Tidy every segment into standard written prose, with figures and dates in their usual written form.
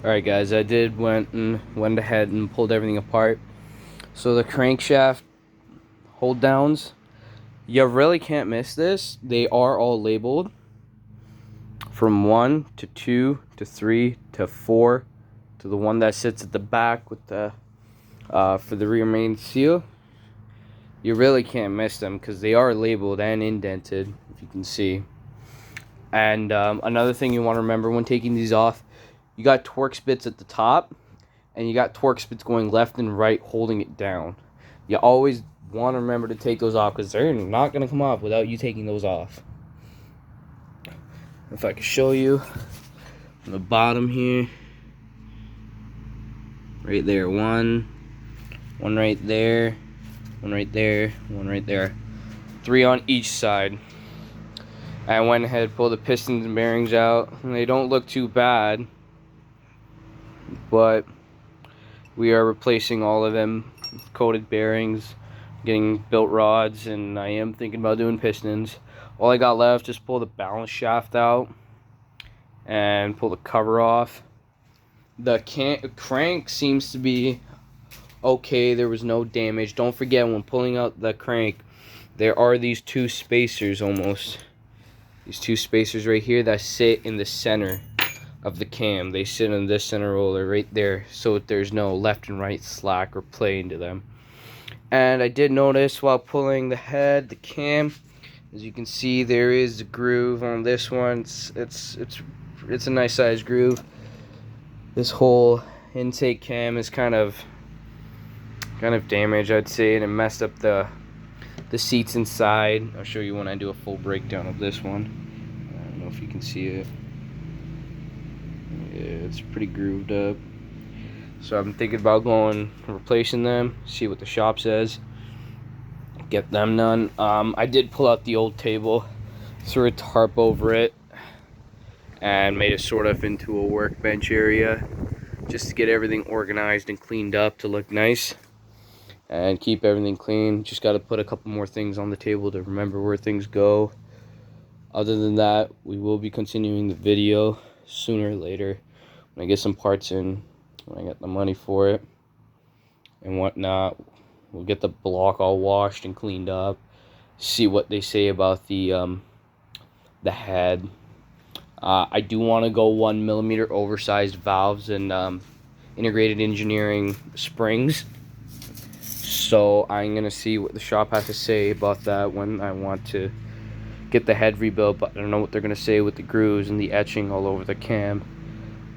Alright guys, I went ahead and pulled everything apart. So the crankshaft hold downs, you really can't miss this. They are all labeled from 1 to 2 to 3 to 4 to the one that sits at the back with the for the rear main seal. You really can't miss them because they are labeled and indented, if you can see. And another thing you want to remember when taking these off, you got Torx bits at the top, and you got Torx bits going left and right holding it down. You always want to remember to take those off because they're not going to come off without you taking those off. If I can show you on the bottom here, right there, one right there, one right there, one right there, 3 on each side. I went ahead, pulled the pistons and bearings out, and they don't look too bad, but we are replacing all of them, coated bearings, getting built rods, and I am thinking about doing pistons. All I got left is pull the balance shaft out and pull the cover off. The crank seems to be okay. There was no damage. Don't forget, when pulling out the crank, there are these 2 spacers almost. These 2 spacers right here that sit in the center of the cam. They sit in this center roller right there, so there's no left and right slack or play into them. And I did notice while pulling the head, the cam, as you can see, there is a groove on this one. It's a nice size groove. This whole intake cam is kind of damaged, I'd say, and it messed up the seats inside. I'll show you when I do a full breakdown of this one. I don't know if you can see it. Yeah, it's pretty grooved up. So I'm thinking about going and replacing them, see what the shop says, get them done. I did pull out the old table, threw a tarp over it, and made it sort of into a workbench area just to get everything organized and cleaned up to look nice and keep everything clean. Just got to put a couple more things on the table to remember where things go. Other than that, we will be continuing the video sooner or later when I get some parts in, when I get the money for it and whatnot. We'll get the block all washed and cleaned up, see what they say about the head. I do want to go 1mm oversized valves and integrated engineering springs. So I'm gonna see what the shop has to say about that when I want to get the head rebuilt, but I don't know what they're gonna say with the grooves and the etching all over the cam,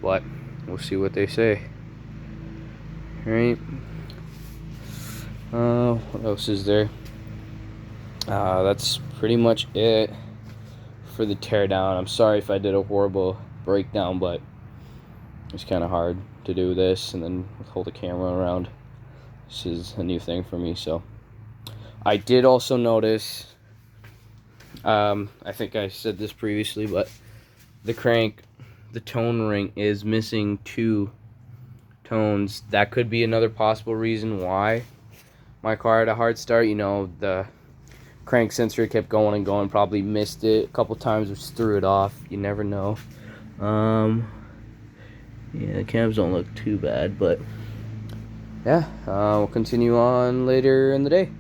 but we'll see what they say. Alright, what else is there? That's pretty much it for the teardown. I'm sorry if I did a horrible breakdown, but it's kind of hard to do this and then hold the camera around. This is a new thing for me. So I did also notice, I think I said this previously, but the crank, the tone ring is missing 2 tones. That could be another possible reason why my car had a hard start. You know, the crank sensor kept going and going, probably missed it a couple times, just threw it off. You never know. Yeah, the cams don't look too bad, but yeah, we'll continue on later in the day.